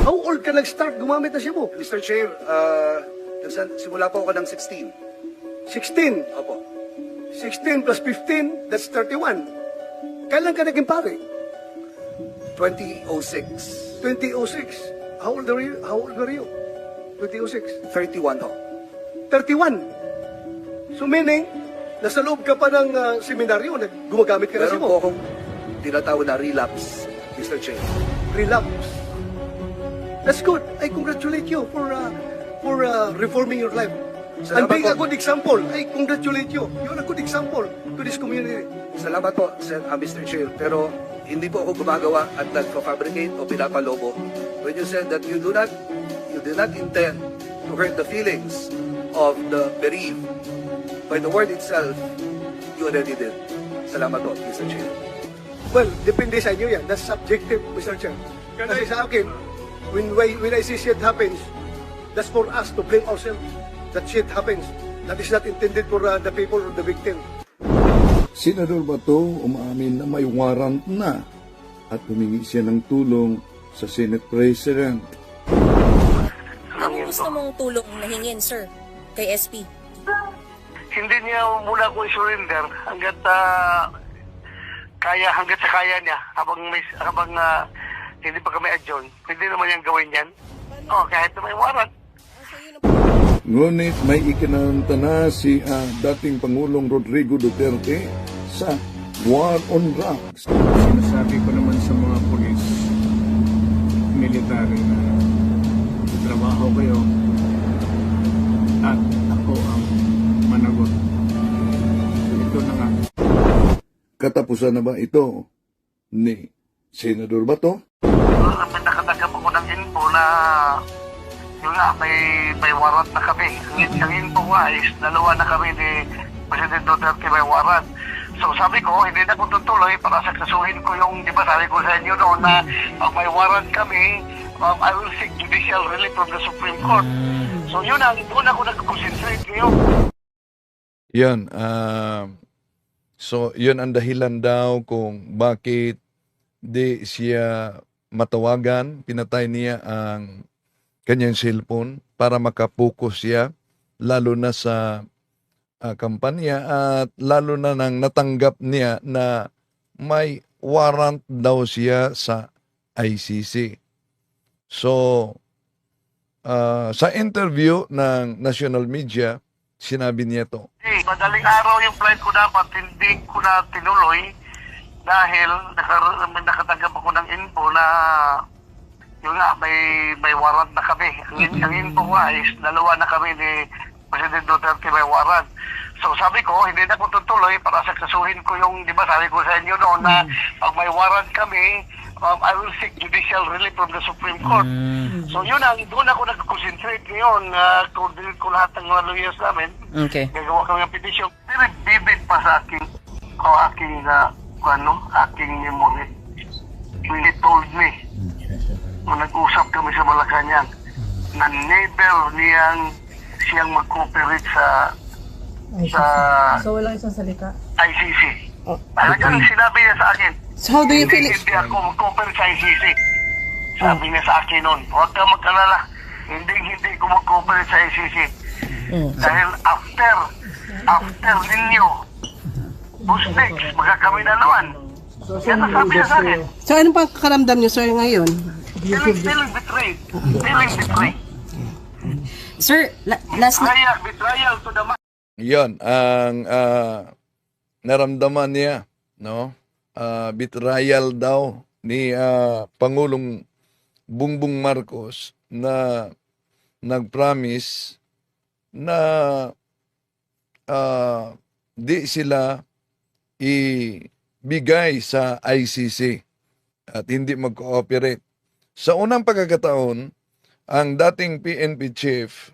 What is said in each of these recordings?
How old ka nag-start gumamit ng shabu? Mr. Chair, simula po ako ng 16. 16. Opo. 16 plus 15, that's 31. Kailan ka naging pare? 2006. 2006. How old were you? 2006. 31 ho. 31. So meaning, nasa loob ka pa ng seminaryo, gumagamit ka na Meron shabu. po akong tinatawag na relapse, Mr. Chair. Relapse. That's good. I congratulate you for reforming your life. And Salamat being a po. good example. I congratulate you. You're a good example to this community. Salamat po, Mr. Chair. Pero hindi po ako gumagawa at nagpa-fabricate o pinapalobo. When you said that you do not intend to hurt the feelings of the bereaved, by the word itself, you already did. Salamat po, Mr. Chair. Well, depende sa inyo yan. That's subjective, Mr. Chair. Kasi sa akin, when I see shit happens, that's for us to blame ourselves. That shit happens. That is not intended for the people or the victim. Senador Bato umaamin na may warrant na at humingi siya ng tulong sa Senate President. Anong gusto mong tulong na hingin, sir, kay SP? Hindi niya muna ko i-surrender hanggat hanggat sa kaya niya habang hindi pa kami adjourn. Hindi naman niyang gawin yan. Kahit na may warrant. Ngunit may ikinanta na si dating Pangulong Rodrigo Duterte sa war on drugs. Sinasabi ko naman sa mga pulis, military na trabaho kayo at ako ang managot. Ito na nga. Katapusan na ba ito ni Senador Bato? Nakatanggap ako ng info na yun nga, may warrant na kami. Ang info nga is dalawa na kami ni President Duterte may warrant. So sabi ko, hindi na ko tutuloy para saksasuhin ko yung, di ba sabi ko sa inyo noon na pag may warrant kami, I will seek judicial relief from the Supreme Court. So yun ang, doon ako nag-concentrate ngayon. Yan. So, yun ang dahilan daw kung bakit di siya matawagan. Pinatay niya ang kanyang cellphone para makapokus siya, lalo na sa kampanya at lalo na nang natanggap niya na may warrant daw siya sa ICC. So, sa interview ng national media, sinabi niya to. Madaling araw yung flight ko dapat, hindi ko na tinuloy dahil nakatanggap ako ng info na yun nga, may warrant na kami. Ang info nga is dalawa na kami ni President Duterte may warrant. So sabi ko, hindi na ko tutuloy para saksasuhin ko yung, di ba sabi ko sa inyo noon na pag may warrant kami, I will seek judicial relief from the Supreme Court. So yun ang, doon ako nag-concentrate ngayon. Coordinate ko lahat ng mga lawyers namin. Okay. Gagawa kami ng petition. Very vivid pa sa aking memory. When he told me, nung nag-usap kami sa Malacanang, na never siyang mag-cooperate So wala isang salita? ICC. Talagang sinabi niya sa akin, So how do you feel? hindi ako mag-cooperate sa ICC. Sabi niya sa akin noon, huwag ka mag-alala, hindi ko mag-cooperate sa ICC. Dahil after ninyo, Busnex, magkakamay na naman. Yan ang sabi niya sa akin. So ano pang kakaramdam niyo, sir, ngayon? Feeling betrayed. Feeling betrayed. Sir, last na... Betrayal to the max. Yan ang naramdaman niya, no? Betrayal daw ni Pangulong Bongbong Marcos na nag-promise na di sila ibigay sa ICC at hindi mag-cooperate. Sa unang pagkakataon, ang dating PNP chief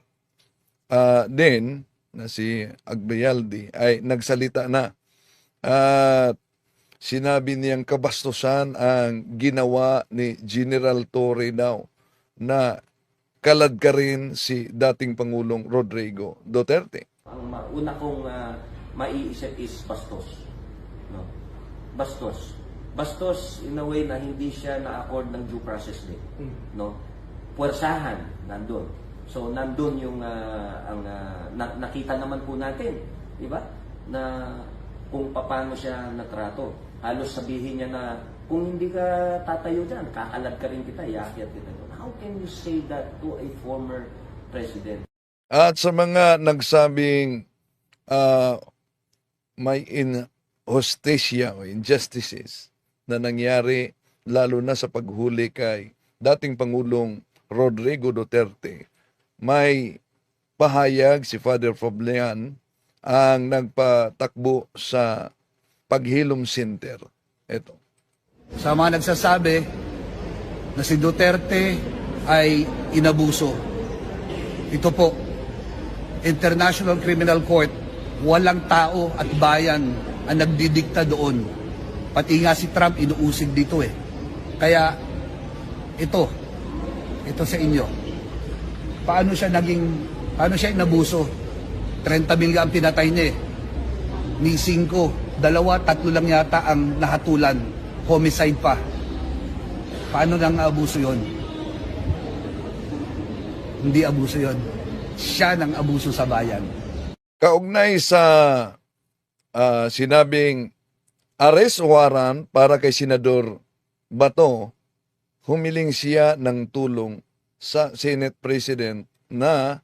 din na si Agbayalde ay nagsalita na at sinabi niyang kabastusan ang ginawa ni General Torre daw na kalad ka rin si dating Pangulong Rodrigo Duterte. Ang una kong maiisip is bastos. No? Bastos. Bastos in a way na hindi siya na-accord ng due process din. No? puwersahan nandun. So nandun yung nakita naman po natin, di ba? Na kung paano siya natrato. Halos sabihin niya na kung hindi ka tatayo dyan, kakalag ka rin kita, iakyat kita doon. How can you say that to a former president? At sa mga nagsabing may injusticia o injustices na nangyari lalo na sa paghuli kay dating Pangulong Rodrigo Duterte, may pahayag si Father Froblian ang nagpatakbo sa Paghilom Center. Ito. Sa mga nagsasabi na si Duterte ay inabuso. Ito po, International Criminal Court, walang tao at bayan ang nagdidikta doon. Pati nga si Trump inuusig dito eh. Kaya ito sa inyo. Paano siya inabuso? 30 milya ang pinatay niya eh. Ni 5, 2, 3 lang yata ang nahatulan. Homicide pa. Paano nang abuso yon? Hindi abuso yon. Siya nang abuso sa bayan. Kaugnay sa sinabing arrest warrant para kay Senador Bato, humiling siya ng tulong sa Senate President na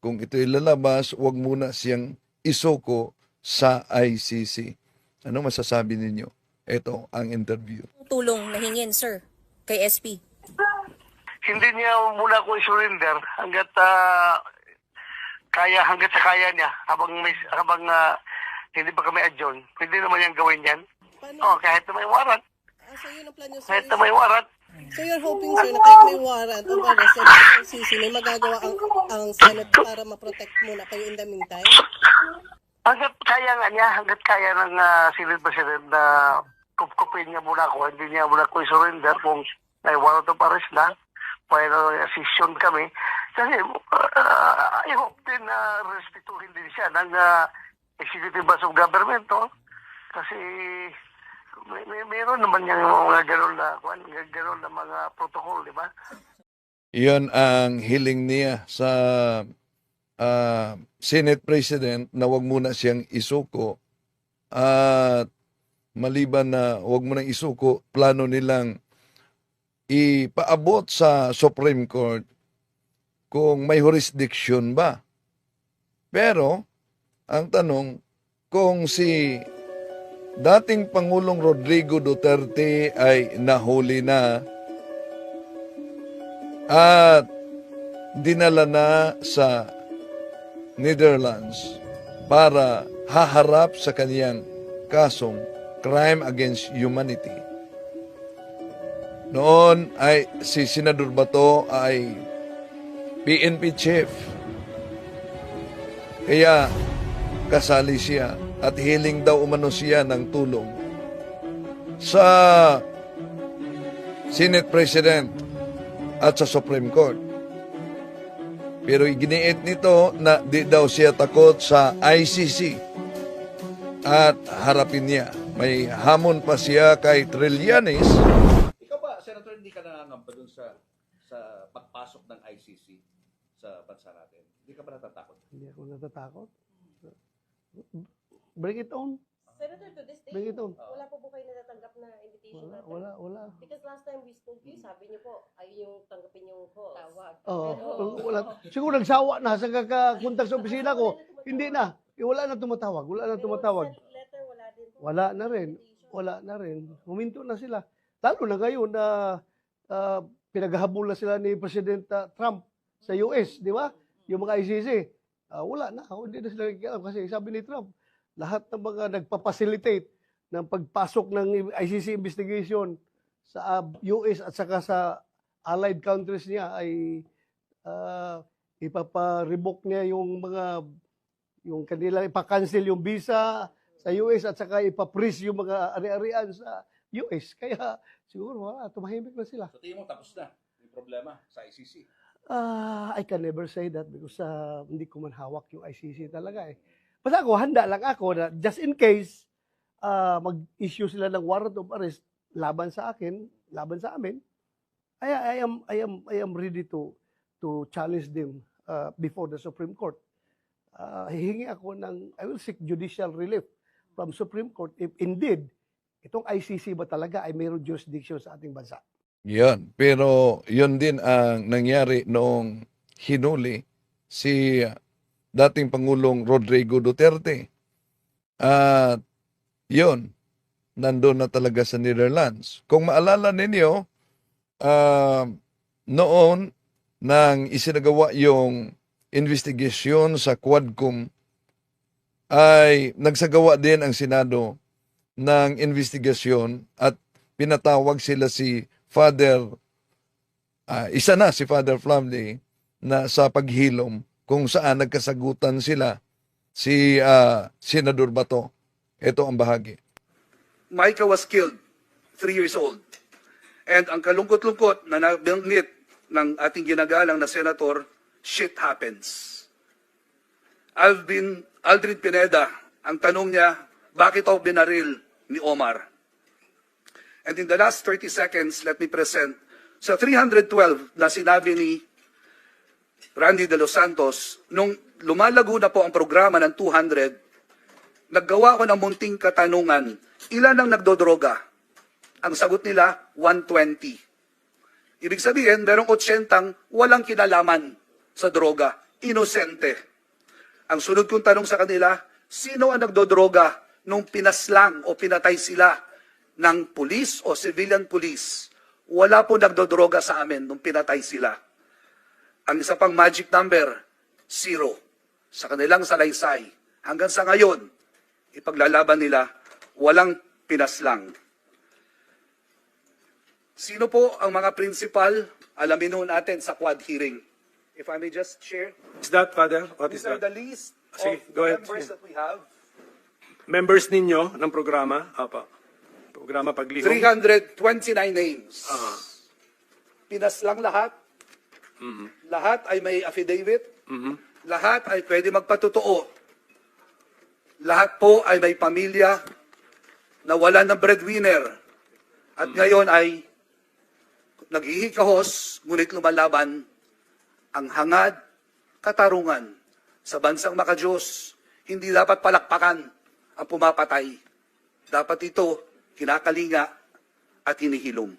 kung ito'y lalabas, huwag muna siyang isuko sa ICC. Ano masasabi ninyo? Ito ang interview. Tulong na hingin, sir, kay SP. Hindi niya muna ko surrender hanggat hanggat sa kaya niya habang hindi pa kami adjourn. Pwede naman niyang gawin yan. Kahit na may warrant. So yun ang plan nyo, sir. Kahit na may warrant. So you're hoping, sir, na kahit may warrant o arrest sa ICC, may magagawa ang Senate para ma-protect muna kayo in the meantime? Hanggat kaya nga niya, hanggat kaya ng Senate President na kupkupin niya muna ako, hindi niya muna ko surrender kung may warrant of arrest na, pero session kami. Kasi I hope din na respetuhin din siya ng executive branch of government, no? Kasi mayroon naman yung mga gano'n na mga protocol, di ba? Iyon ang hiling niya sa Senate President na wag muna siyang isuko at maliban na wag mo nang isuko, plano nilang ipaabot sa Supreme Court kung may jurisdiction ba. Pero, ang tanong, kung si dating Pangulong Rodrigo Duterte ay nahuli na at dinala na sa Netherlands para haharap sa kaniyang kasong crime against humanity. Noon ay si Senador Bato ay PNP chief. Kaya kasali siya at hiling daw umano siya ng tulong sa Senate President at sa Supreme Court. Pero iginiit nito na di daw siya takot sa ICC at harapin niya. May hamon pa siya kay Trillanes. Ikaw ba, Senator, hindi ka nangangamba dun sa pagpasok ng ICC sa bansa natin? Hindi ka ba natatakot? Hindi ako natatakot. Bring it on. Senator, to this day, Bring it on. wala po kayo natatanggap na invitation natin? Wala. Because last time we spoke to you, sabi niyo po, ay yung tanggapin yung tawag. Wala. Siguro nagsawa na sa kakakontak sa opisina ko. Hindi na. Wala na tumatawag. Letter, wala din po. Wala na rin. Huminto na sila. Lalo na ngayon na pinaghahabol na sila ni President Trump sa US, di ba? Yung mga ICC. Wala na. Hindi na sila nakikialam kasi sabi ni Trump, lahat ng mga nagpapacilitate ng pagpasok ng ICC investigation sa US at saka sa allied countries niya ay ipapa-revoke niya yung kanila ipa-cancel yung visa sa US at saka ipa-freeze yung mga ari-arian sa US. Kaya siguro tumahimik na sila. So tingin mo tapos na yung problema sa ICC? I can never say that because hindi ko man hawak yung ICC talaga eh. Basta ako, handa lang ako na just in case mag-issue sila ng warrant of arrest laban sa akin, laban sa amin, I am ready to challenge them before the Supreme Court. Hihingi ako I will seek judicial relief from Supreme Court if indeed itong ICC ba talaga ay mayroong jurisdiction sa ating bansa. Yan. Pero yun din ang nangyari noong hinuli si dating Pangulong Rodrigo Duterte. At yun, nandun na talaga sa Netherlands. Kung maalala ninyo, noon nang isinagawa yung investigasyon sa Quadcom, ay nagsagawa din ang Senado ng investigasyon at pinatawag sila si Father, isa na si Father Flamley na sa paghilom kung saan nagkasagutan sila si Senador Bato. Ito ang bahagi. Micah was killed, 3 years old. And ang kalungkot-lungkot na nabanggit ng ating ginagalang na senator, shit happens. Aldrin Pineda, ang tanong niya, bakit ako binaril ni Omar? And in the last 30 seconds, let me present, sa 312 na sinabi ni Randy De Los Santos, nung lumalago na po ang programa ng 200, naggawa ko ng munting katanungan, ilan ang nagdodroga? Ang sagot nila, 120. Ibig sabihin, merong 80 walang kinalaman sa droga, inosente. Ang sunod kong tanong sa kanila, sino ang nagdodroga nung pinaslang o pinatay sila ng pulis o civilian police? Wala po nagdodroga sa amin nung pinatay sila. Ang isa pang magic number, 0. Sa kanilang salaysay. Hanggang sa ngayon, ipaglalaban nila, walang pinaslang. Sino po ang mga principal? Alamin ho natin sa quad hearing. If I may just share. Is that, Father? What is These are that? the list Sige, of go ahead. members that we have. Members ninyo ng programa? Apa. Programa paglihom? 329 names. Ah. Pinaslang lahat. Lahat ay may affidavit. Lahat ay pwede magpatotoo. Lahat po ay may pamilya na wala ng breadwinner. At ngayon ay naghihikahos, ngunit lumalaban ang hangad, katarungan sa bansang makadiyos. Hindi dapat palakpakan ang pumapatay. Dapat ito kinakalinga at hinihilom.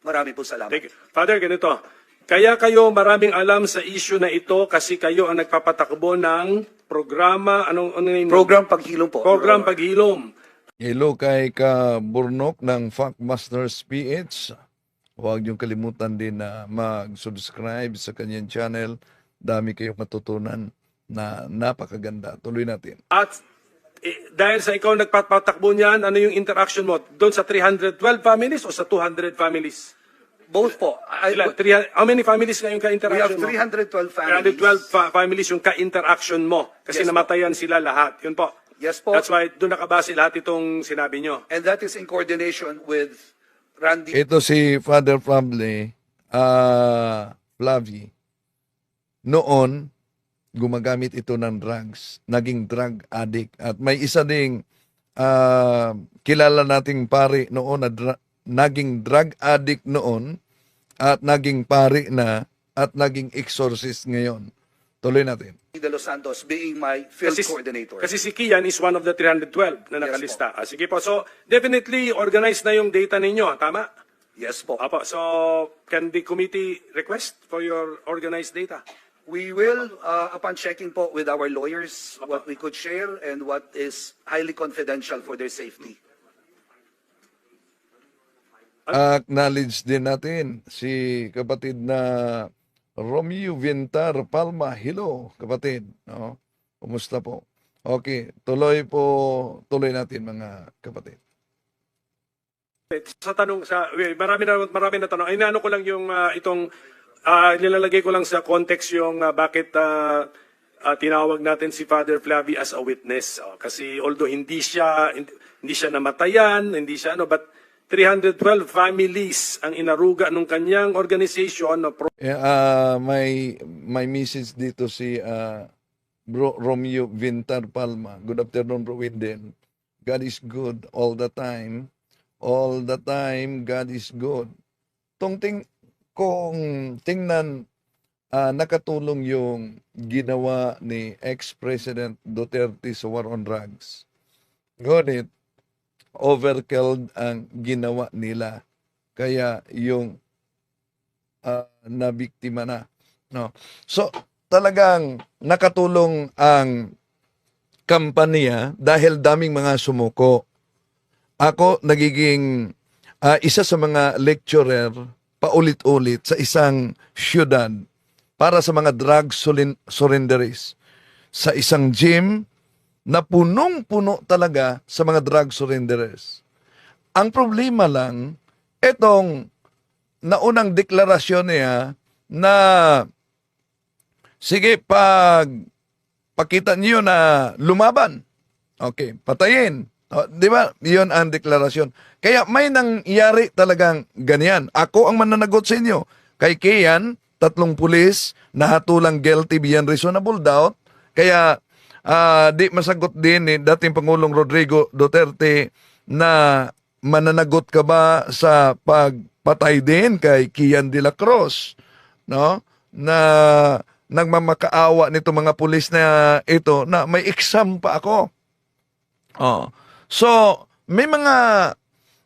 Marami po salamat. Thank you. Father, ganito. Kaya kayo maraming alam sa issue na ito kasi kayo ang nagpapatakbo ng programa, ano yun? Program paghilom po. Program paghilom. Hello kay Kaburnok ng Factmasters PH. Huwag niyong kalimutan din na mag-subscribe sa kanyang channel. Dami kayong matutunan na napakaganda. Tuloy natin. At dahil sa ikaw nagpapatakbo niyan, ano yung interaction mo? Doon sa 312 families o sa 200 families? Both po. How many families na yung We have ka-interaction mo? 312 families. 312 families yung ka-interaction mo. Kasi Yes, po. namatayan sila lahat. Yun po. Yes po. That's why doon nakabase lahat itong sinabi nyo. And that is in coordination with Randy. Ito si Father Flamley, Flavie. Noon, gumagamit ito ng drugs. Naging drug addict. At may isa ding kilala nating pari noon na naging drug addict noon at naging pari na at naging exorcist ngayon. Tuloy natin. De Los Santos being my field coordinator. Kasi si Kian is one of the 312 na nakalista. Sige po. So, definitely organized na yung data ninyo. Tama? Yes po. Apo. So, can the committee request for your organized data? We will, upon checking po with our lawyers, what we could share and what is highly confidential for their safety. Acknowledge din natin si kapatid na Romeo Vintar Palma. Hello, kapatid. No? Kumusta po? Okay, tuloy natin mga kapatid. Sa tanong, marami na tanong. Inaano ko lang yung itong, nilalagay ko lang sa context yung bakit tinawag natin si Father Flavie as a witness. Kasi although hindi siya namatayan, hindi siya but 312 families ang inaruga ng kanyang organization. May message dito si Bro Romeo Vintar Palma. Good afternoon, Bro Winden. God is good all the time. All the time, God is good. Tungting kung tingnan, nakatulong yung ginawa ni ex-President Duterte sa war on drugs. Ngunit, overkill ang ginawa nila. Kaya yung nabiktima na. No? So, talagang nakatulong ang kampanya dahil daming mga sumuko. Ako nagiging isa sa mga lecturer paulit-ulit sa isang syudad para sa mga drug surrenderies. Sa isang gym na punong-puno talaga sa mga drug surrenderers. Ang problema lang, itong naunang deklarasyon niya na sige, pakita niyo na lumaban. Okay, patayin. O, di ba? Iyon ang deklarasyon. Kaya may nangyari talagang ganyan. Ako ang mananagot sa inyo. Kay Kian, 3 pulis, nahatulang guilty beyond reasonable doubt. Kaya di masagot din ni dating Pangulong Rodrigo Duterte na mananagot ka ba sa pagpatay din kay Kian de la Cruz, no? Na nagmamakaawa nito mga pulis na ito na may exam pa ako. Oh. So, may mga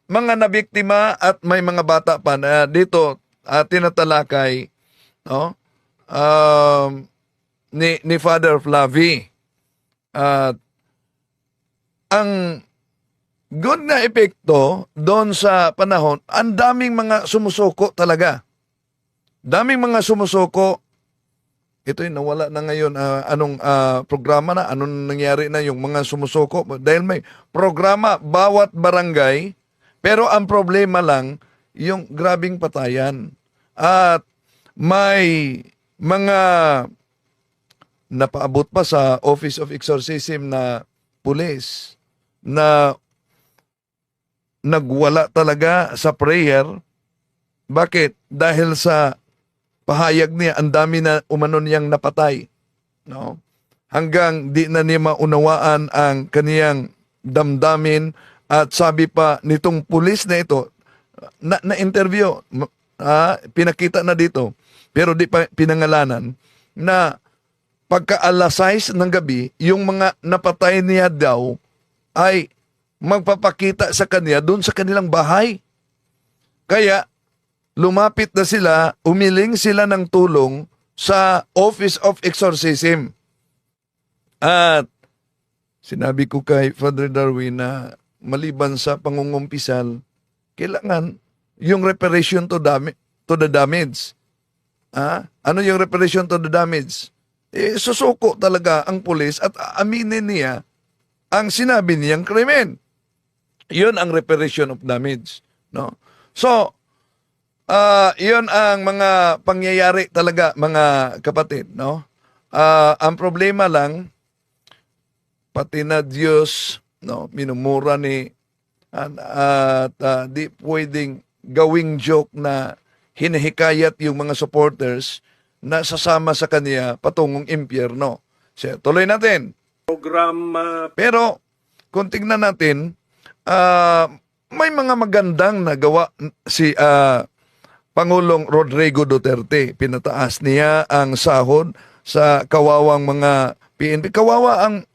nabiktima at may mga bata pa na dito tinatalakay, no? Ni Father Flavie. At ang good na epekto doon sa panahon, ang daming mga sumusuko talaga. Daming mga sumusuko. Ito'y nawala na ngayon. Anong programa na? Anong nangyari na yung mga sumusuko? Dahil may programa bawat barangay, pero ang problema lang, yung grabing patayan. At may mga napaabot pa sa Office of Exorcism na pulis na nagwala talaga sa prayer. Bakit? Dahil sa pahayag niya, ang dami na umano niyang napatay. No? Hanggang di na niya maunawaan ang kaniyang damdamin at sabi pa nitong pulis na ito, na-interview, pinakita na dito, pero di pa pinangalanan, na pagka alas 6 ng gabi, yung mga napatay niya daw ay magpapakita sa kanya doon sa kanilang bahay. Kaya, lumapit na sila, umiling sila ng tulong sa Office of Exorcism. At sinabi ko kay Father Darwin na maliban sa pangungumpisal, kailangan yung reparation to the damage. Ano yung reparation to the damage? Susuko talaga ang pulis at aminin niya ang sinabi niyang krimen. Yun ang reparation of damage. No? So, yun ang mga pangyayari talaga, mga kapatid, no? Ang problema lang, pati na Diyos, no, minumura ni at di pwedeng gawing joke na hinihikayat yung mga supporters na sasama sa kanya patungong impyerno. So, tuloy natin. Program Pero, kung tingnan natin, may mga magandang nagawa si Pangulong Rodrigo Duterte. Pinataas niya ang sahod sa kawawang mga PNP. Kawawa ang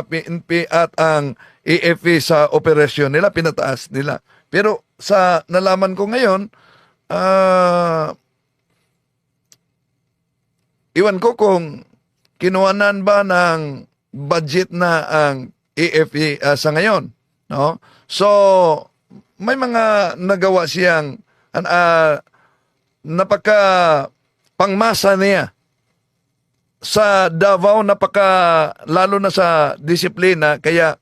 PNP at ang AFP sa operasyon nila, pinataas nila. Pero sa nalaman ko ngayon, iwan ko kung kinuhanan ba ng budget na ang AFP sa ngayon. No? So, may mga nagawa siyang napaka pangmasa niya sa Davao, lalo na sa disiplina, kaya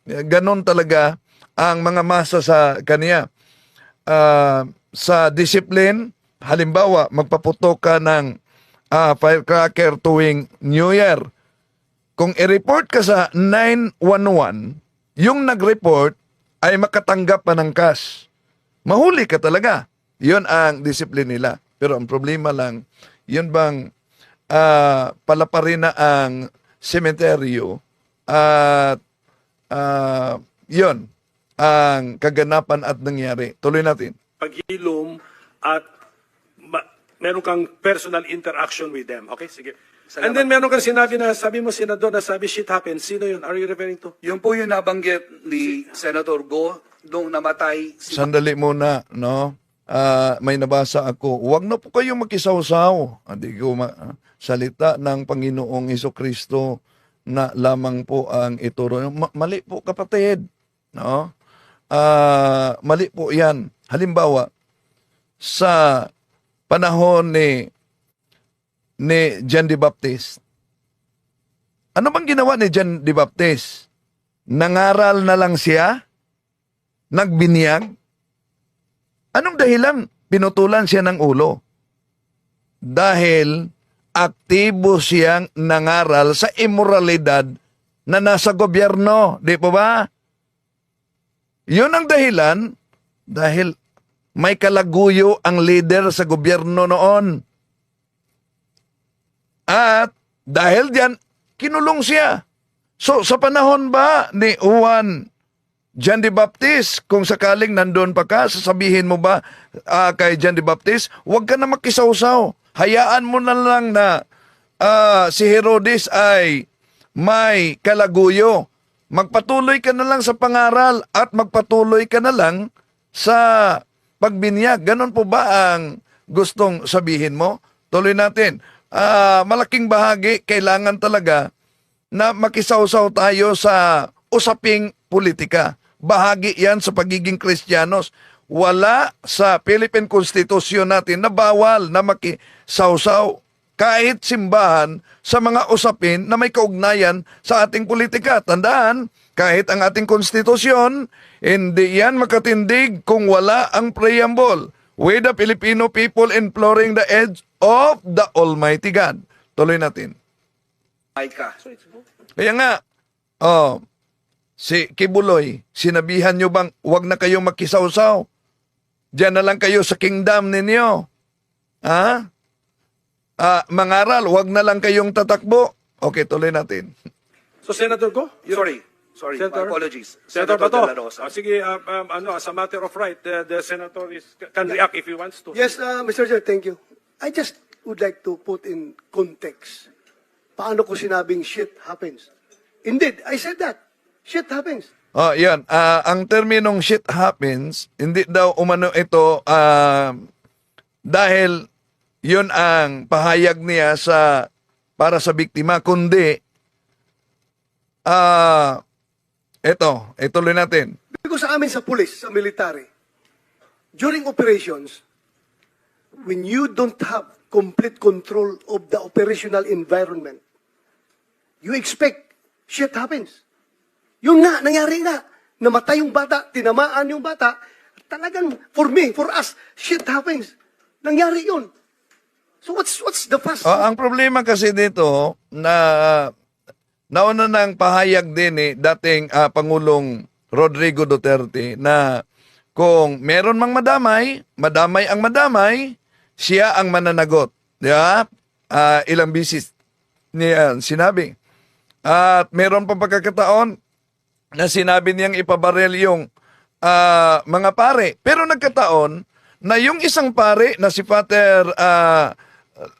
ganon talaga ang mga masa sa kanya. Sa discipline, halimbawa, magpaputok ka ng firecracker tuwing New Year. Kung i-report ka sa 911, yung nag-report ay makatanggap pa ng cash. Mahuli ka talaga. Yun ang discipline nila. Pero ang problema lang, yun bang palaparin na ang sementeryo at yun ang kaganapan at nangyari. Tuloy natin. paghilom at meron kang personal interaction with them. Okay, sige. Salamat. And then meron kang sinabi na, sabi mo, Senador, na sabi, shit happens. Sino yun? Are you referring to? Yung po yung nabanggit ni Senator Go nung namatay si Sandali muna, no? May nabasa ako. Huwag na po kayong makisawsaw. Hindi ko salita ng Panginoong Hesukristo na lamang po ang ituro. Mali po, kapatid. No? Mali po yan. Halimbawa, sa panahon ni John the Baptist, ano bang ginawa ni John the Baptist? Nangaral na lang siya? Nagbinyag? Anong dahilan? Pinutulan siya ng ulo. Dahil aktibo siyang nangaral sa immoralidad na nasa gobyerno. Di po ba? Yun ang dahilan dahil may kalaguyo ang leader sa gobyerno noon. At dahil diyan, kinulong siya. So sa panahon ba ni John the Baptist, kung sakaling nandun pa ka, sasabihin mo ba kay John the Baptist, huwag ka na makisawsaw. Hayaan mo na lang na si Herodes ay may kalaguyo. Magpatuloy ka na lang sa pangaral at magpatuloy ka na lang sa pagbinyag. Ganon po ba ang gustong sabihin mo? Tuloy natin. Malaking bahagi, kailangan talaga na makisawsaw tayo sa usaping politika. Bahagi yan sa pagiging Kristiyanos. Wala sa Philippine Constitution natin na bawal na makisawsaw kahit simbahan sa mga usapin na may kaugnayan sa ating politika. Tandaan, kahit ang ating konstitusyon, hindi yan makatindig kung wala ang preamble. With the Filipino people imploring the aid of the Almighty God. Tuloy natin. Micah. Kaya nga, si Kibuloy, sinabihan nyo bang huwag na kayong makisawsaw? Diyan na lang kayo sa kingdom ninyo. Mangaral, huwag na lang kayong tatakbo. Okay, tuloy natin. So, Senator Go? Sorry, Senator? my apologies. Senator De La Bato. Rosa. Sige, as a matter of right, the Senator can react if he wants to. Yes, Mr. Chair, thank you. I just would like to put in context. Paano ko sinabing shit happens? Indeed, I said that. Shit happens. Yan. Ang terminong shit happens, hindi daw umano ito dahil yun ang pahayag niya para sa biktima, kundi ituloy natin. Because sa amin sa police, sa military, during operations, when you don't have complete control of the operational environment, you expect shit happens. Yung nangyari nga, namatay yung bata, tinamaan yung bata, talagang, for us, shit happens. Nangyari yun. So what's the fast? Ang problema kasi dito, nauna ng pahayag din dating Pangulong Rodrigo Duterte na kung meron mang madamay ang madamay, siya ang mananagot. Diba? Ilang bisis niya sinabi. At meron pa pagkakataon na sinabi niyang ipabarel yung mga pare. Pero nagkataon na yung isang pare na si Pater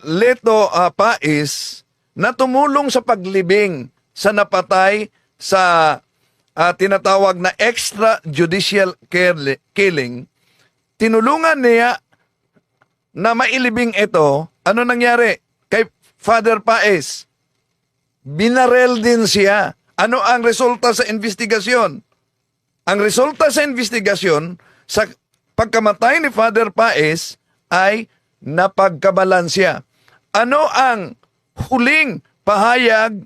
Leto Pais na tumulong sa paglibing sa napatay sa tinatawag na extrajudicial killing, tinulungan niya na mailibing ito. Ano nangyari kay Father Paez? Binarel din siya. Ano ang resulta sa investigasyon? Ang resulta sa investigasyon sa pagkamatay ni Father Paez ay napagkabalansya. Ano ang huling pahayag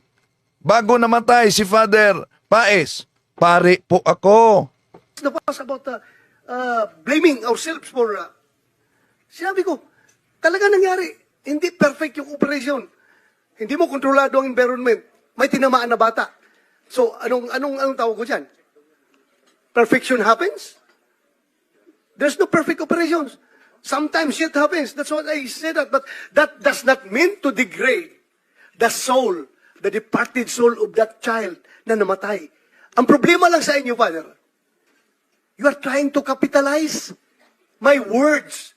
bago namatay si Father Paez? Pare po ako. The past about blaming ourselves for... sinabi ko, talaga nangyari. Hindi perfect yung operation. Hindi mo kontrolado ang environment. May tinamaan na bata. So, anong tawag ko dyan? Perfection happens? There's no perfect operations. Sometimes shit happens. That's what I said. But that does not mean to degrade the soul, the departed soul of that child na namatay. Ang problema lang sa inyo, Father, you are trying to capitalize my words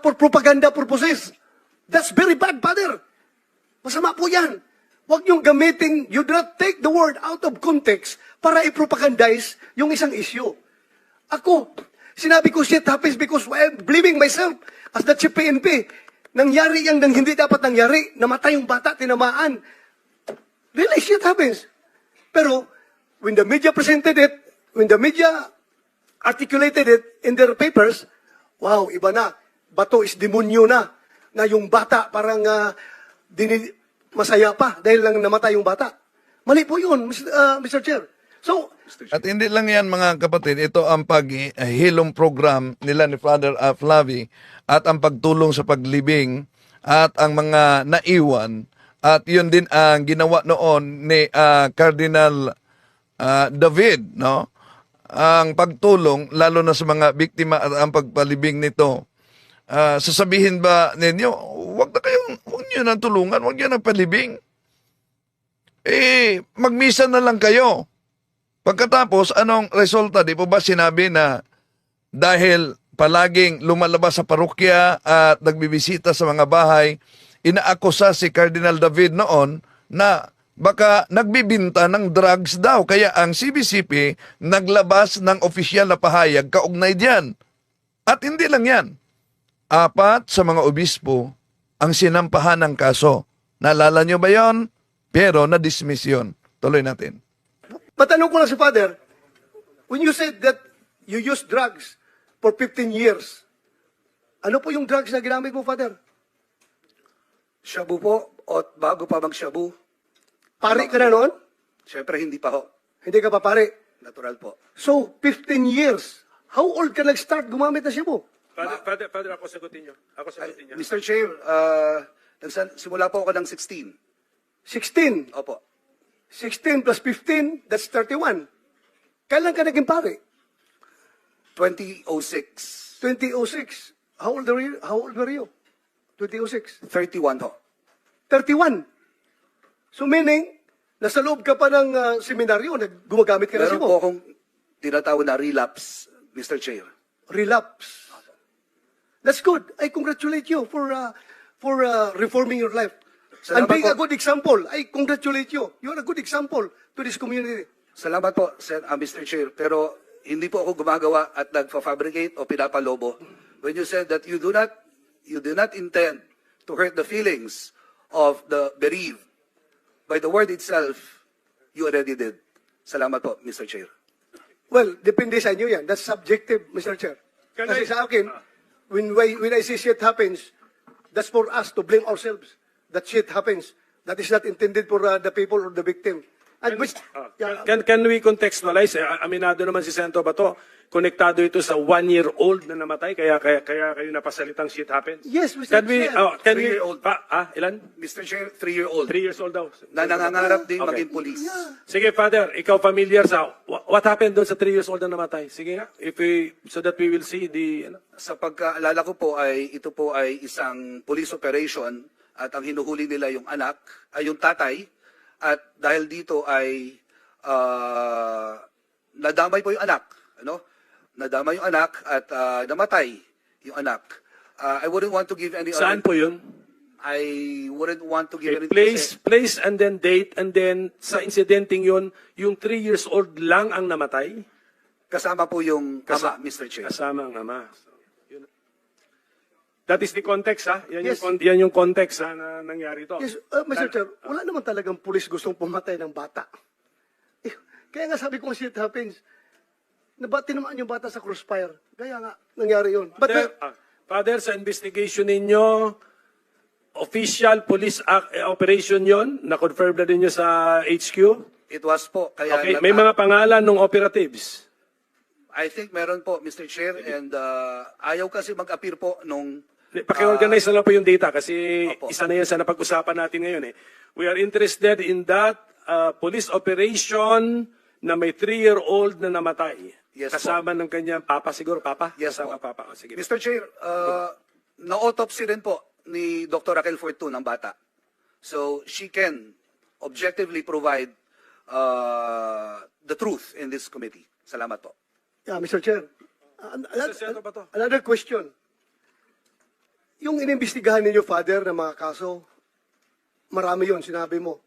for propaganda purposes. That's very bad, Father. Masama po yan. Huwag niyong gamitin, you do not take the word out of context para i-propagandize yung isang issue. Ako, sinabi ko shit happens because I'm blaming myself as the chief PNP. Nangyari yang nang hindi dapat nangyari. Namatay yung bata, tinamaan. Really, shit happens. Pero, when the media presented it, when the media articulated it in their papers, wow, iba na. Bato is demonyo na. Na yung bata parang masaya pa dahil lang namatay yung bata. Mali po yun, Mr. Chair. So, At hindi lang yan mga kapatid, ito ang paghilom program nila ni Father Flavi at ang pagtulong sa paglibing at ang mga naiwan at yun din ang ginawa noon ni Cardinal David, no? Ang pagtulong lalo na sa mga biktima at ang pagpalibing nito. Sasabihin ba ninyo, wag niyo nang tulungan, wag niyo nang palibing. Magmisa na lang kayo. Pagkatapos, anong resulta? Di po ba sinabi na dahil palaging lumalabas sa parokya at nagbibisita sa mga bahay, inaakusa si Cardinal David noon na baka nagbibinta ng drugs daw. Kaya ang CBCP naglabas ng opisyal na pahayag kaugnay diyan. At hindi lang yan. 4 sa mga obispo ang sinampahan ng kaso. Naalala nyo ba yon? Pero na-dismiss yun. Tuloy natin. matanong ko lang si Father, when you said that you used drugs for 15 years, ano po yung drugs na ginamit mo, Father? Shabu po, o bago pa mag-shabu. Pare ka na noon? Siyempre, hindi pa ho. Hindi ka pa pare. Natural po. So, 15 years. How old ka nag-start gumamit na siya po? Father, ako sagutin niyo. Mr. Chair, simula po ako ng 16. 16. Opo. 16 plus 15, that's 31. Kailan ka naging pare? 2006. 2006. How old were you? 2006. 31 ho. 31. So meaning, nasa loob ka pa ng seminaryo, gumagamit ka na Meron siya po mo. akong tinatawag na relapse, Mr. Chair. Relapse. That's good. I congratulate you for reforming your life. And Salamat being a po. good example. I congratulate you. You are a good example to this community. Salamat po, Mr. Chair. Pero hindi po ako gumagawa at nagfa-fabricate o pinapalobo. When you said that you do not intend to hurt the feelings of the bereaved, by the word itself, you already did. Salamat po, Mr. Chair. Well, depende sa inyo yan. That's subjective, Mr. Chair. Kasi sa akin, when I see shit happens, that's for us to blame ourselves. That shit happens. That is not intended for the people or the victim. And Can we contextualize? Aminado naman si Sento Bato, konektado ito sa 1-year-old na namatay, kaya kayo napasalitang shit happens. Yes, Mr. Chair. Can we, 3-year-old. ilan? Mr. Chair, 3-year-old. 3 years old daw. Na nangangarap din Okay. maging police. Sige, Father, ikaw familiar sa what happened doon sa 3 years old na namatay? Sige nga, so that we will see the... Sa pagkaalala ko po ay ito po ay isang police operation at ang hinuhuli nila yung anak, ay yung tatay, at dahil dito ay nadamay po yung anak, ano? Nadamay yung anak at namatay yung anak. I wouldn't want to give any Saan po yun? I wouldn't want to give any Place and then date, and then sa incidenting yun, yung 3 years old lang ang namatay? kasama po yung ama, Mr. Chair. Kasama ang ama. So, yun. That is the context, ha? Yan, Yes. yan yung context, ha, na nangyari to. Yes, Mr. Chair, wala naman talagang pulis gustong pumatay ng bata. Kaya nga sabi ko, shit happens. Tinamaan yung bata sa crossfire. Kaya nga, nangyari yun. But, Father, sa investigation ninyo, official police operation yon, na-confirm na ninyo sa HQ? It was po. Kaya Okay, may mga pangalan ng operatives. I think meron po, Mr. Chair, and ayaw kasi mag-appear po nung... Paki-organize na lang po yung data kasi Opo. isa na yan sa napag-usapan natin ngayon. We are interested in that police operation na may 3-year-old na namatay. Yes, Kasama ng kanyang papa, siguro papa? Yes, Kasama po. papa. O, sige. Mr. Chair, na-autopsy rin po ni Dr. Raquel Fortun ng bata. So, she can objectively provide the truth in this committee. Salamat po. yeah, Mr. Chair, Senator Bato. another question. yung inimbestigahan ninyo, Father, ng mga kaso, marami yon sinabi mo.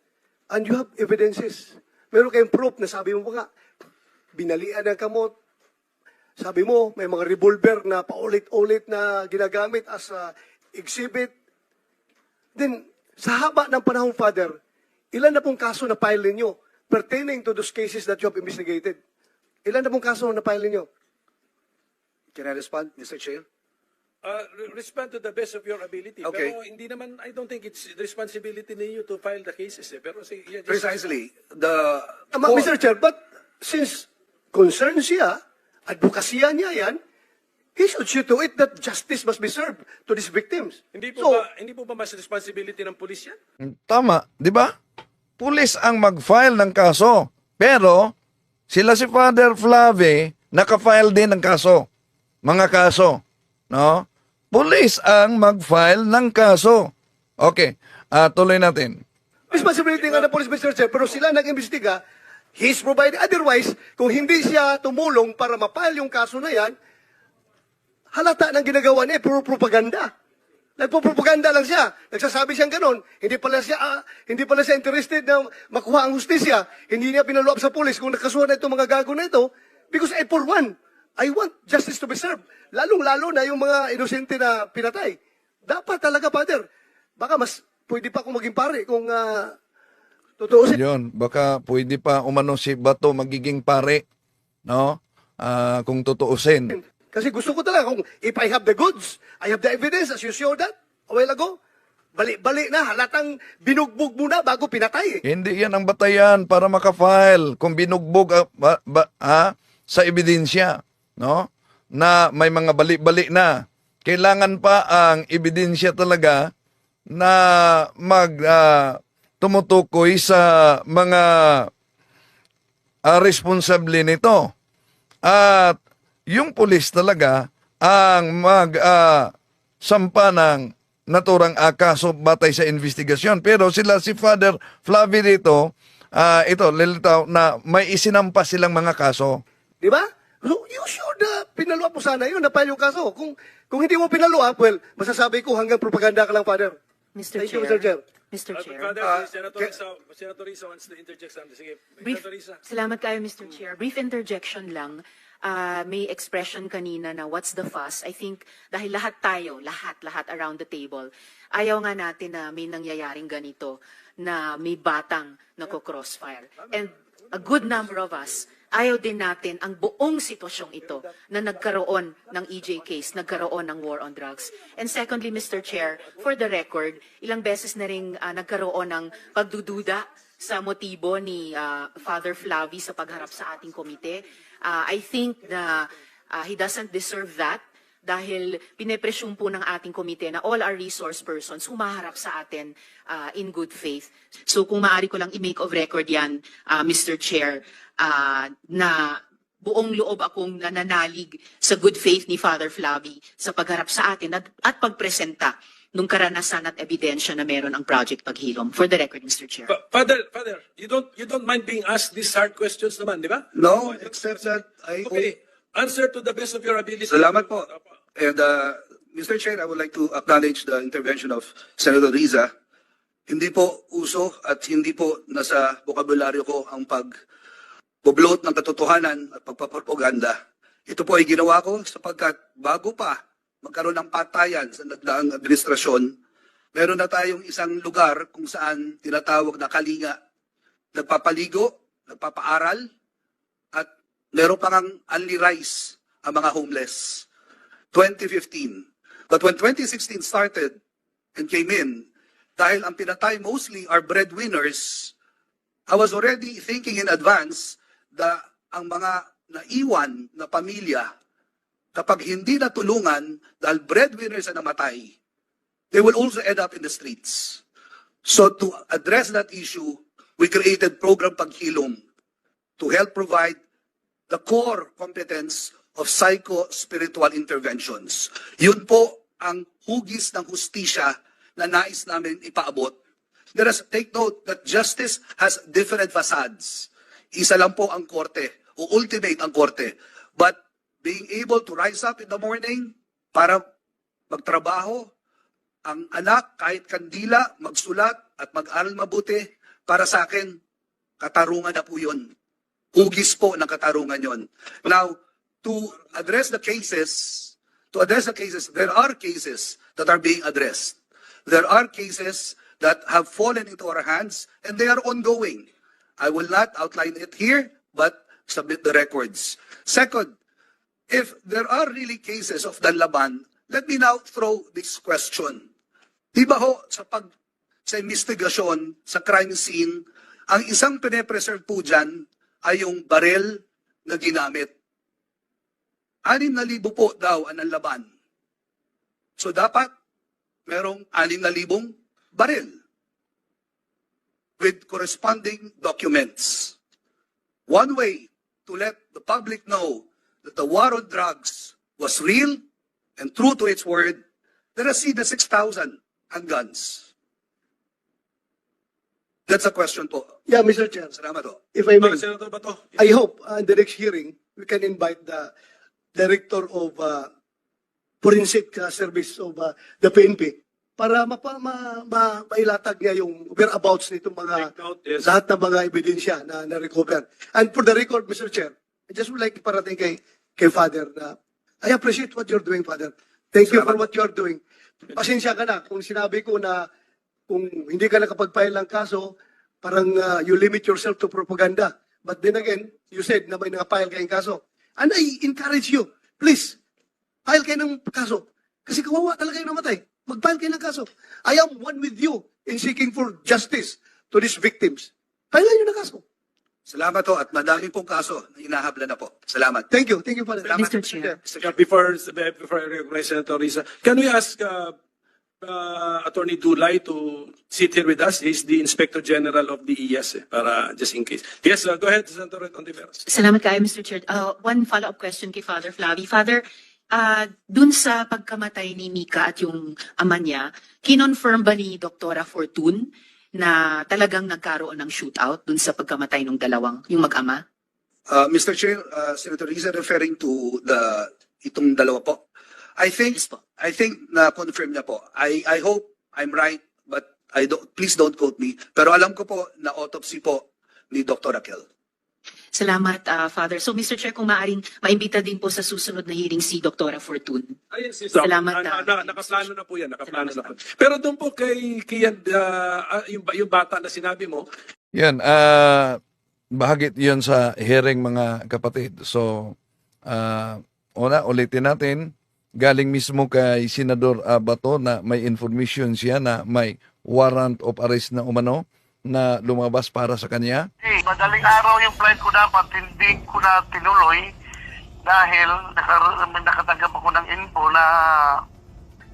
And you have evidences. Meron kayong proof na sabi mo pa nga, binalian ng kamot. Sabi mo, may mga revolver na paulit-ulit na ginagamit as a exhibit. Then, sa haba ng panahon, Father, ilan na pong kaso na file ninyo pertaining to those cases that you have investigated? Ilan na pong kaso na file ninyo? Can I respond, Mr. Chair? Respond to the best of your ability. Okay. Pero hindi naman, I don't think it's the responsibility ninyo to file the cases. Pero sige, Precisely. Mr. Chair, but since concerned siya, advokasya niya yan, he should see to it that justice must be served to these victims. Hindi po ba mas responsibility ng pulis yan? Tama, di ba? Pulis ang mag-file ng kaso. Pero, sila si Father Flavie, naka-file din ng kaso. Mga kaso. No? Pulis ang mag-file ng kaso. Okay, tuloy natin. Responsibility nga ng police, Mr. Chair, pero sila nag-imbestiga, he's provided. Otherwise, kung hindi siya tumulong para mapile yung kaso na yan, halata ng ginagawa niya, puro propaganda. Nagpo-propaganda lang siya. Nagsasabi siyang ganon. Hindi pala siya interested na makuha ang hustisya. Hindi niya pinaluap sa pulis kung nakasuhan na itong mga gago na ito. Because for one, I want justice to be served. Lalong-lalo na yung mga inosente na pinatay. Dapat talaga, Father. Baka mas pwede pa akong maging pare kung totoo siya. Yun, baka pwede pa umano si Bato magiging pare. No? Kung tutuusin. Kasi gusto ko talaga, kung if I have the goods, I have the evidence, as you showed that a while ago, bali na, halatang binugbog mo na bago pinatay. Hindi yan ang batayan para makafile kung binugbog sa ebidensya, no? Na may mga bali-bali na. Kailangan pa ang ebidensya talaga na tumutukoy sa mga responsable nito. At yung pulis talaga ang sampa ng naturang kaso batay sa investigasyon. Pero sila si Father Flavie dito, ito, lilitaw na may isinampa silang mga kaso. Di ba? So, you should pinaluap mo sana yun, napile yung kaso. Kung hindi mo pinaluap, well, masasabi ko hanggang propaganda ka lang, Father. Mr. Thank Chair. you, Mr. Chair. Mr. Chair. Senator Risa wants to interject something. Sige, Brief, Senator Risa. salamat kayo, Mr. Chair. Brief interjection lang. May expression kanina na what's the fuss. I think dahil lahat tayo, lahat around the table, ayaw nga natin na may nangyayaring ganito na may batang nako-crossfire. And a good number of us, ayaw din natin ang buong sitwasyong ito na nagkaroon ng EJ case, nagkaroon ng war on drugs. And secondly, Mr. Chair, for the record, ilang beses na rin nagkaroon ng pagdududa sa motibo ni Father Flavie sa pagharap sa ating komite. I think na he doesn't deserve that dahil pinepresyum po ng ating komite na all our resource persons humaharap sa atin in good faith. So kung maaari ko lang i-make of record yan, Mr. Chair, na buong loob akong nananalig sa good faith ni Father Flavie sa pagharap sa atin at pagpresenta nung karanasan at ebidensya na meron ang Project Paghilom. For the record, Mr. Chair. Father, you don't mind being asked these hard questions naman, di ba? No, except that Okay, answer to the best of your ability. Salamat po. And Mr. Chair, I would like to acknowledge the intervention of Senator Riza. Hindi po uso at hindi po nasa bokabularyo ko ang pag-bloat ng katotohanan at pagpapropaganda. Ito po ay ginawa ko sapagkat bago pa magkaroon ng patayan sa nagdaang administrasyon, meron na tayong isang lugar kung saan tinatawag na kalinga. Nagpapaligo, nagpapaaral, at meron pang only rice ang mga homeless. 2015. But when 2016 started and came in, dahil ang pinatay mostly are breadwinners, I was already thinking in advance na ang mga naiwan na pamilya, kapag hindi natulungan dahil breadwinners na namatay, they will also end up in the streets. So to address that issue, we created Program Paghilom to help provide the core competence of psycho-spiritual interventions. Yun po ang hugis ng hustisya na nais namin ipaabot. Let us take note that justice has different facades. Isa lang po ang korte, o ultimate ang korte. But being able to rise up in the morning para magtrabaho, ang anak kahit kandila, magsulat at mag-aral mabuti, para sa akin, katarungan na po yun. Hugis po ng katarungan yon. Now, to address the cases, there are cases that are being addressed. There are cases that have fallen into our hands and they are ongoing. I will not outline it here, but submit the records. Second, if there are really cases of Danlaban, let me now throw this question. Di ba ho, sa investigasyon, sa crime scene, ang isang pine-preserve po dyan ay yung barel na ginamit. 6,000 po daw ang laban. So dapat merong 6,000 barel with corresponding documents. One way to let the public know that the war on drugs was real and true to its word, let us see the 6,000 handguns. That's a question po. Yeah, Mr. Chair. Salamat po. If I may, Senator Bato. I hope in the next hearing, we can invite the Director of Forensic Service of the PNP para mailatag niya yung whereabouts nitong mga Take note, yes. lahat ng mga ebidensya na na-recover. And for the record, Mr. Chair, I just would like parating kay Father na I appreciate what you're doing, Father. Thank you for what you're doing. Pasensya ka na kung sinabi ko na kung hindi ka nakapag-file ng kaso, parang you limit yourself to propaganda. But then again, you said na may nakapile kayong kaso. And I encourage you, please, file kayo ng kaso. Kasi kawawa talaga yung namatay. Mag-file kayo ng kaso. I am one with you in seeking for justice to these victims. File nyo ng kaso. Salamat po at madami pong kaso na inahabla na po. Salamat. Thank you. Thank you, Father. Salamat. Mr. Chair. Yeah, before I recognize Senator Risa, can we ask Attorney Dulay to sit here with us? He's the Inspector General of the ES, para just in case. Yes, go ahead, Senator Ontiveros. Salamat kayo, Mr. Chair. One follow-up question kay Father Flavi. Father, dun sa pagkamatay ni Mika at yung ama niya, kinonfirm ba ni Doktora Fortune na talagang nagkaroon ng shootout dun sa pagkamatay ng yung mag-ama? Mr. Chair, Senator Risa, referring to itong dalawa po. I think na confirm niya po. I hope I'm right, but please don't quote me. Pero alam ko po na autopsy po ni Dr. Raquel. Salamat, Father. So, Mr. Chair, kung maaaring maimbita din po sa susunod na hearing si Doktora Fortune. Yes, yes. Salamat, Nakaplano na po yan. Nakaplano na po. Pero doon po kay yung bata na sinabi mo, Yan, bahagit yun sa hearing mga kapatid. So, ulitin natin, galing mismo kay Senador Bato na may information siya na may warrant of arrest na umano na lumabas para sa kanya. Madaling araw yung flight ko dapat, hindi ko na tinuloy dahil nakatanggap ako ng info na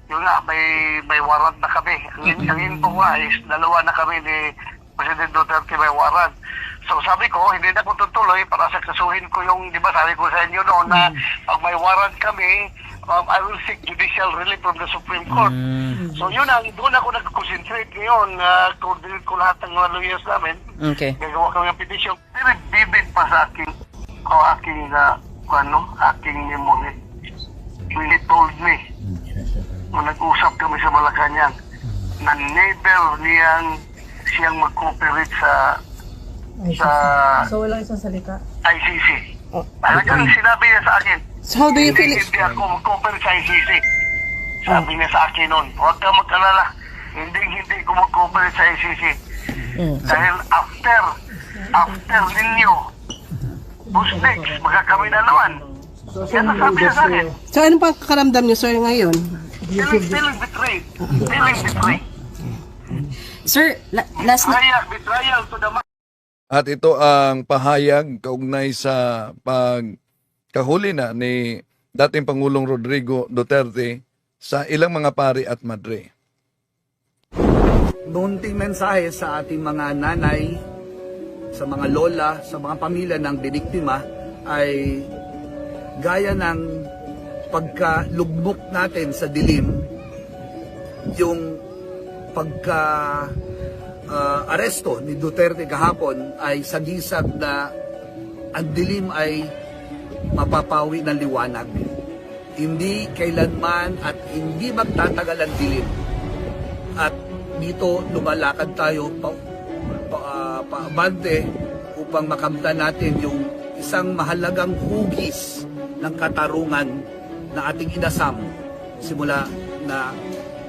yun nga, may warrant na kami. Ang info nga is dalawa na kami ni President Duterte may warrant. So sabi ko, hindi na ko tutuloy para saksasuhin ko yung, di ba sabi ko sa inyo noon na pag may warrant kami, I will seek judicial relief from the Supreme Court. So yun ang, doon ako nag-concentrate ngayon. Coordinate ko lahat ng mga lawyers namin. Okay. Gagawa ko ng petition. Very vivid pa sa aking memory. When he told me, nung nag-usap kami sa Malacanang, na never siyang mag-cooperate sa So, wala isang salita. ICC. Talagang sinabi niya sa akin, So, how do you feel? hindi ako mag-cooperate sa ICC. Sabi niya sa akin noon, huwag ka magkalala, hindi ko mag-cooperate sa ICC. Dahil after ninyo, who's next? Magkakamay na naman. Yan ang sabi niya sa akin. So, ano pang kakaramdam niyo, sir, ngayon? Feeling betrayed. Feeling betrayed. Sir, last na... Betrayal to the max. At ito ang pahayag kaugnay sa pagkahuli na ni dating Pangulong Rodrigo Duterte sa ilang mga pari at madre. Munting mensahe sa ating mga nanay, sa mga lola, sa mga pamilya ng biniktima ay gaya ng pagkalugmok natin sa dilim, yung aresto ni Duterte kahapon ay sagisag na ang dilim ay mapapawi ng liwanag. Hindi kailanman at hindi magtatagal ang dilim. dito lumalakad tayo paabante upang makamtan natin yung isang mahalagang hugis ng katarungan na ating inasam simula na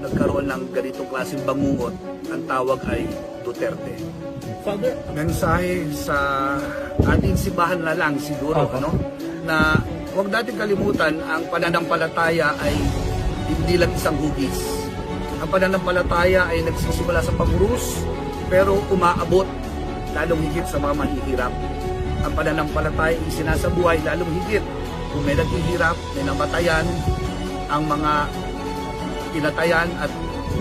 nagkaroon ng ganitong klaseng bangungot. Ang tawag ay Duterte. Father, Mensahe sa ating simbahan na lang siguro, na huwag natin kalimutan ang pananampalataya ay hindi lang isang hugis. Ang pananampalataya ay nagsisimula sa pagurus pero umaabot lalong higit sa mga mahihirap. Ang pananampalataya ay sinasabuhay lalong higit kung may naghihirap, may namatayan, ang mga pinatayan at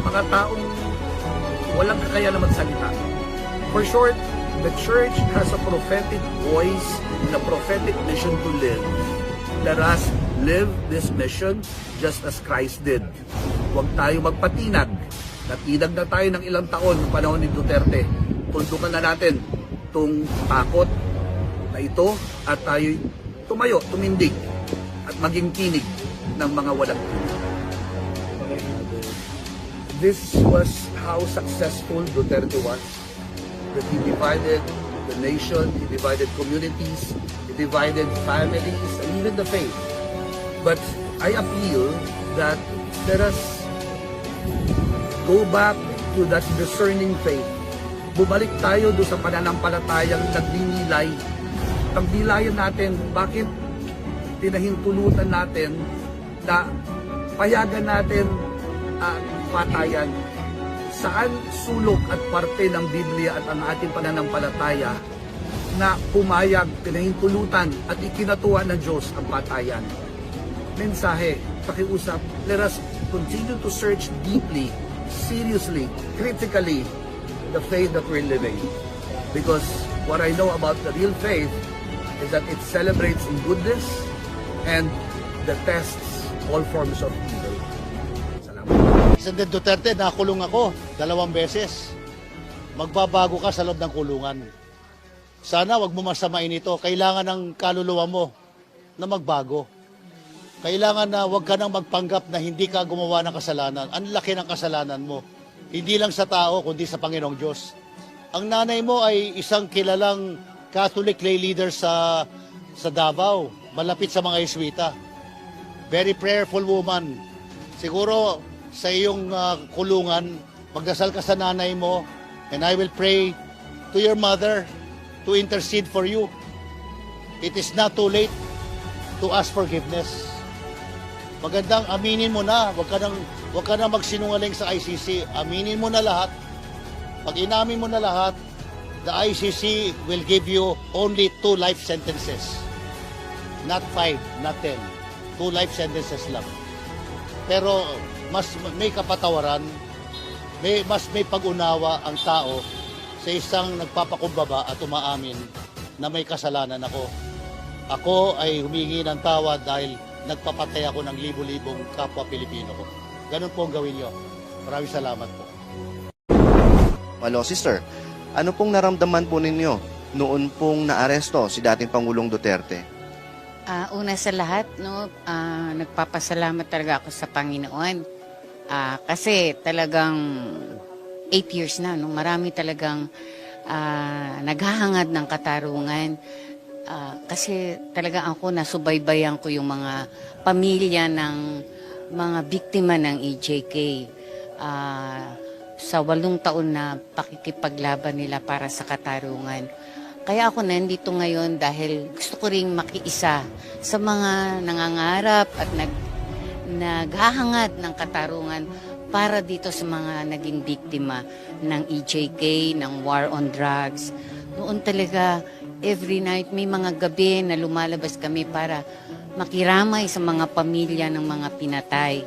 mga taong walang kakayanan na magsalita. For short, the church has a prophetic voice and a prophetic mission to live. Let us live this mission just as Christ did. Huwag tayo magpatinag. Natinag na tayo ng ilang taon ng panahon ni Duterte. Tuntukan na natin itong takot na ito at tayo tumayo, tumindig at maging tinig ng mga walang tinig. This was how successful Duterte was. That he divided the nation, he divided communities, he divided families, and even the faith. But I appeal that let us go back to that discerning faith. Bumalik tayo doon sa pananampalatayang nagdinilay. Pagnilayan natin, bakit tinahintulutan natin na payagan natin ang patayan? Saan sulok at parte ng Biblia at ang ating pananampalataya na pumayag, pinahintulutan at ikinatuwa ng Diyos ang patayan? Mensahe, pakiusap, let us continue to search deeply, seriously, critically, the faith that we're living. Because what I know about the real faith is that it celebrates in goodness and detests all forms of evil. President Duterte, nakulong ako 2 beses. Magbabago ka sa loob ng kulungan. Sana wag mo masamain ito. Kailangan ng kaluluwa mo na magbago. Kailangan na wag ka nang magpanggap na hindi ka gumawa ng kasalanan. Ang laki ng kasalanan mo. Hindi lang sa tao, kundi sa Panginoong Diyos. Ang nanay mo ay isang kilalang Catholic lay leader sa Davao, malapit sa mga Jesuita. Very prayerful woman. Siguro sa iyong kulungan, magdasal ka sa nanay mo, and I will pray to your mother to intercede for you. It is not too late to ask forgiveness. Magandang aminin mo na, wag ka nang magsinungaling sa ICC. Aminin mo na lahat. Pag inamin mo na lahat, the ICC will give you only 2 life sentences. Not 5, not 10. 2 life sentences lang. Pero mas may kapatawaran, mas may pag-unawa ang tao sa isang nagpapakumbaba at umaamin na may kasalanan ako. Ako ay humingi ng tawad dahil nagpapatay ako ng libo-libong kapwa Pilipino ko. Ganun po ang gawin nyo. Maraming salamat po. Hello, sister. Ano pong naramdaman po ninyo noon pong naaresto si dating Pangulong Duterte? Una sa lahat, nagpapasalamat talaga ako sa Panginoon. Kasi talagang 8 years na, marami talagang naghahangad ng katarungan. Kasi talaga ako nasubaybayan ko yung mga pamilya ng mga biktima ng EJK. Sa 8 taon na pakikipaglaban nila para sa katarungan. Kaya ako nandito ngayon dahil gusto ko ring makiisa sa mga nangangarap at naghahangad ng katarungan para dito sa mga naging biktima ng EJK, ng war on drugs. Noon talaga, every night, may mga gabi na lumalabas kami para makiramay sa mga pamilya ng mga pinatay.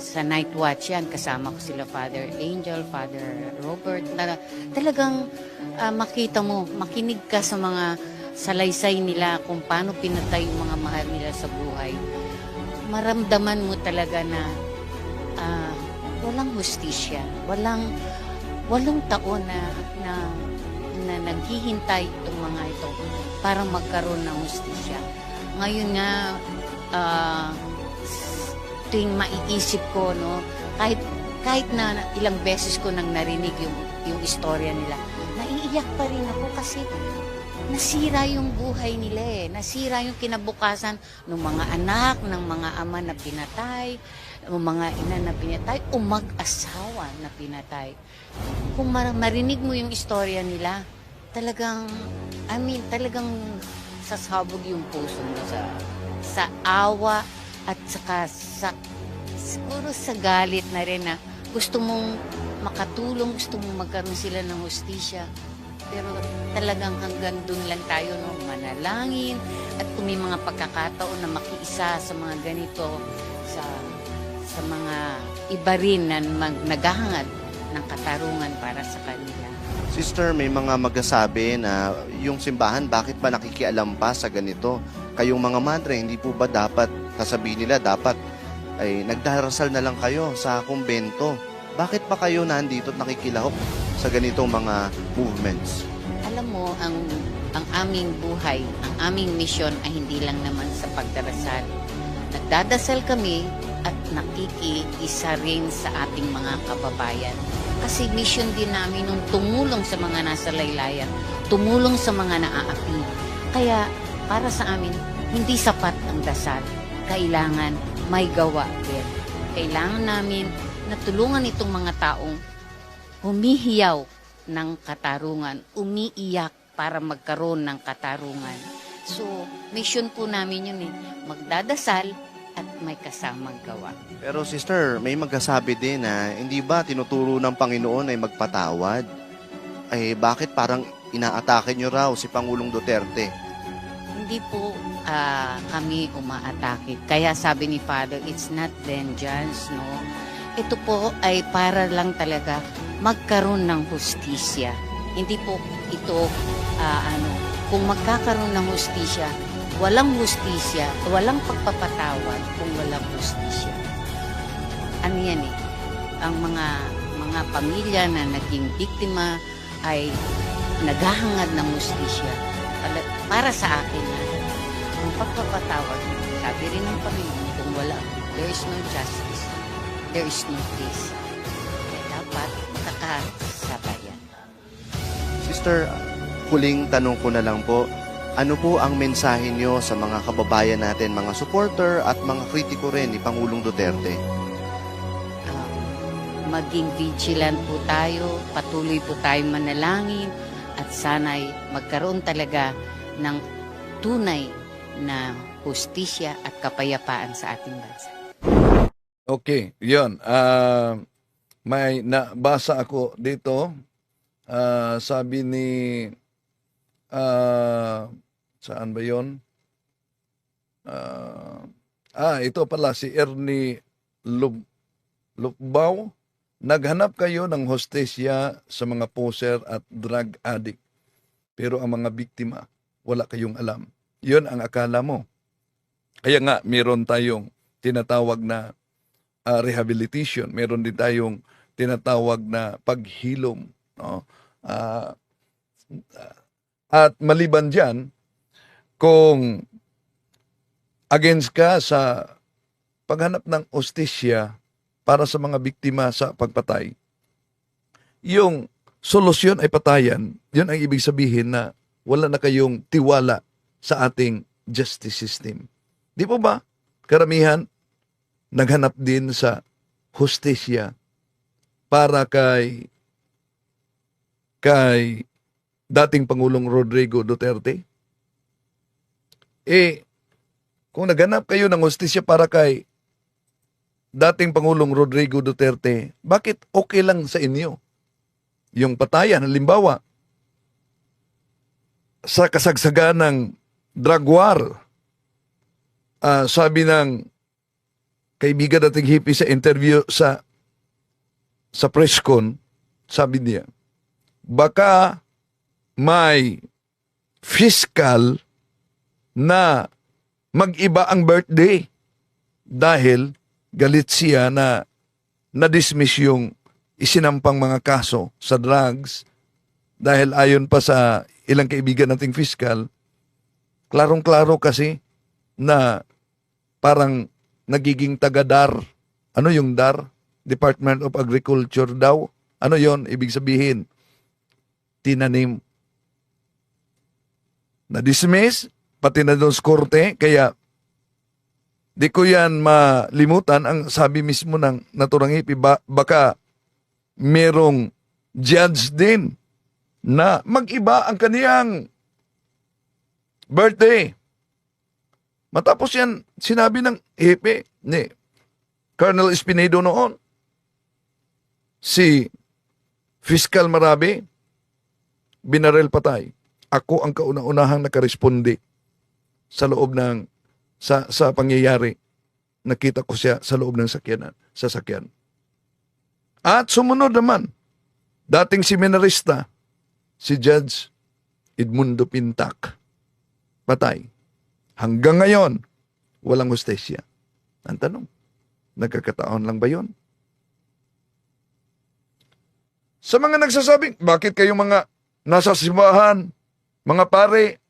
Sa night watch yan, kasama ko sila Father Angel, Father Robert. Talagang makita mo, makinig ka sa mga salaysay nila kung paano pinatay yung mga mahal nila sa buhay. Maramdaman mo talaga na walang hustisya, walang taon na naghihintay itong mga ito para magkaroon ng hustisya. Ngayon nga, tuwing maiisip ko, kahit kahit na ilang beses ko nang narinig yung istorya nila, naiiyak pa rin ako kasi nasira yung buhay nila eh. Nasira yung kinabukasan ng mga anak, ng mga ama na pinatay, ng mga ina na pinatay, o mag-asawa na pinatay. Kung marinig mo yung istorya nila, talagang, talagang sasabog yung puso mo sa awa at saka siguro sa galit na rin na gusto mong makatulong, gusto mong magkaroon sila ng hustisya. Pero talagang hanggang dun lang tayo, no? Manalangin at kung may mga pagkakataon na makiisa sa mga ganito, sa mga iba rin na naghahangad ng katarungan para sa kanila. Sister, may mga magsasabi na yung simbahan, bakit ba nakikialam pa sa ganito? Kayong mga madre, hindi po ba dapat, sasabihin nila, dapat ay nagdarasal na lang kayo sa kumbento? Bakit pa kayo nandito at nakikilahok sa ganitong mga movements? Alam mo, ang aming buhay, ang aming misyon ay hindi lang naman sa pagdarasal. Nagdadasal kami at nakikiisa rin sa ating mga kababayan. Kasi mission din namin nung tumulong sa mga nasa laylayan, tumulong sa mga naaapi. Kaya para sa amin, hindi sapat ang dasal. Kailangan may gawa din. Kailangan namin na tulungan itong mga taong humihiyaw ng katarungan, umiiyak para magkaroon ng katarungan. So, mission po namin yun eh, magdadasal at may kasamang gawa. Pero sister, may magsasabi din na hindi ba tinuturo ng Panginoon ay magpatawad? Eh bakit parang inaatake nyo raw si Pangulong Duterte? Hindi po kami umaatake. Kaya sabi ni Father, it's not vengeance, no? Ito po ay para lang talaga magkaroon ng hustisya. Hindi po ito, kung magkakaroon ng hustisya, walang hustisya, walang pagpapatawad kung walang hustisya. Ano yan eh? Ang mga pamilya na naging biktima ay naghahangad ng hustisya. Para sa akin na ang pagpapatawad, sabi rin ng Panginoon, kung wala, there is no justice, there is no peace. Kaya dapat magkakasabayan. Sister, huling tanong ko na lang po, ano po ang mensahe nyo sa mga kababayan natin, mga supporter at mga kritiko rin ni Pangulong Duterte? Maging vigilant po tayo, patuloy po tayong manalangin at sana'y magkaroon talaga ng tunay na hustisya at kapayapaan sa ating bansa. Okay, yun. May nabasa ako dito. Sabi ni saan ba yun? Ito pala si Ernie Lubbaw. Naghanap kayo ng hostesya sa mga poser at drug addict. Pero ang mga biktima, wala kayong alam. Yun ang akala mo. Kaya nga, meron tayong tinatawag na rehabilitation. Meron din tayong tinatawag na paghilom. No? At maliban dyan, kung against ka sa paghanap ng hostisya para sa mga biktima sa pagpatay, yung solusyon ay patayan, yun ang ibig sabihin na wala na kayong tiwala sa ating justice system. Di po ba? Karamihan, naghanap din sa hostisya para kay dating Pangulong Rodrigo Duterte. Kung naghanap kayo ng hostisya para kay dating Pangulong Rodrigo Duterte, bakit okay lang sa inyo yung patayan? Halimbawa, sa kasagsagan ng drug war, sabi ng kaibigan nating hippie sa interview sa presscon, sabi niya, baka may fiscal na mag-iba ang birthday dahil galit siya na na-dismiss yung isinampang mga kaso sa drugs dahil ayon pa sa ilang kaibigan nating fiscal, klarong-klaro kasi na parang nagiging taga-dar. Ano yung dar? Department of Agriculture daw. Ano yon? Ibig sabihin, tinanim. Na-dismiss, pati na doon sa korte, kaya di ko yan malimutan ang sabi mismo ng naturang hipi, baka merong judge din na mag-iba ang kaniyang birthday. Matapos yan, sinabi ng hipi ni Colonel Espinedo noon, si Fiscal Marabe, binarel patay. Ako ang kauna-unahang nakaresponde sa loob ng sa pangyayari. Nakita ko siya sa loob ng sasakyan. At sumunod naman, dating seminarista, si Judge Edmundo Pintac, patay. Hanggang ngayon, walang hostesya. Ang tanong, nagkakataon lang ba yun? Sa mga nagsasabing, bakit kayo mga nasa simbahan, mga pare,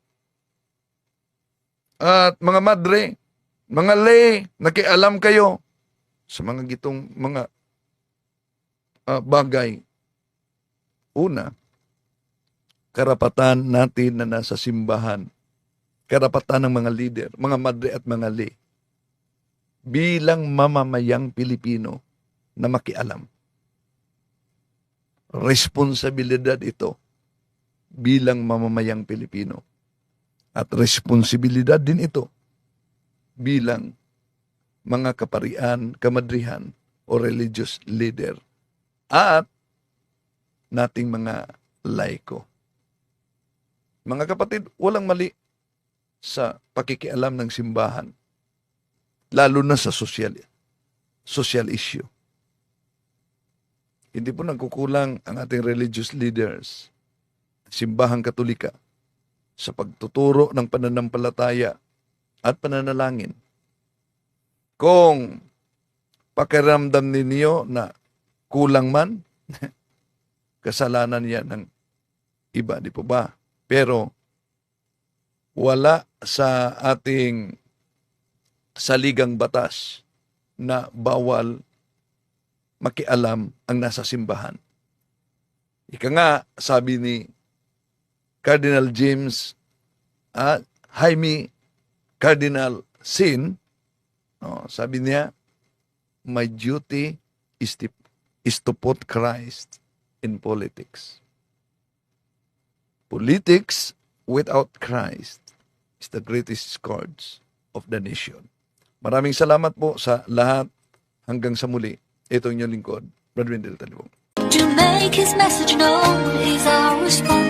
at mga madre, mga lay, nakialam kayo sa mga gitong mga bagay. Una, karapatan natin na nasa simbahan, karapatan ng mga leader, mga madre at mga lay, bilang mamamayang Pilipino na makialam. Responsibilidad ito bilang mamamayang Pilipino. At responsibilidad din ito bilang mga kaparian, kamadrihan o religious leader at nating mga laiko. Mga kapatid, walang mali sa pakikialam ng simbahan, lalo na sa social issue. Hindi po nagkukulang ang ating religious leaders, simbahang Katolika, sa pagtuturo ng pananampalataya at pananalangin. Kung pakiramdam ninyo na kulang man, kasalanan yan ng iba, di po ba? Pero wala sa ating saligang batas na bawal makialam ang nasa simbahan. Ika nga, sabi ni Cardinal James Jaime Cardinal Sin, sabi niya, my duty is to put Christ in politics. Politics without Christ is the greatest scourge of the nation. Maraming salamat po sa lahat. Hanggang sa muli, ito inyong lingkod, Brad Wendell Talibong. To make his message known is our response.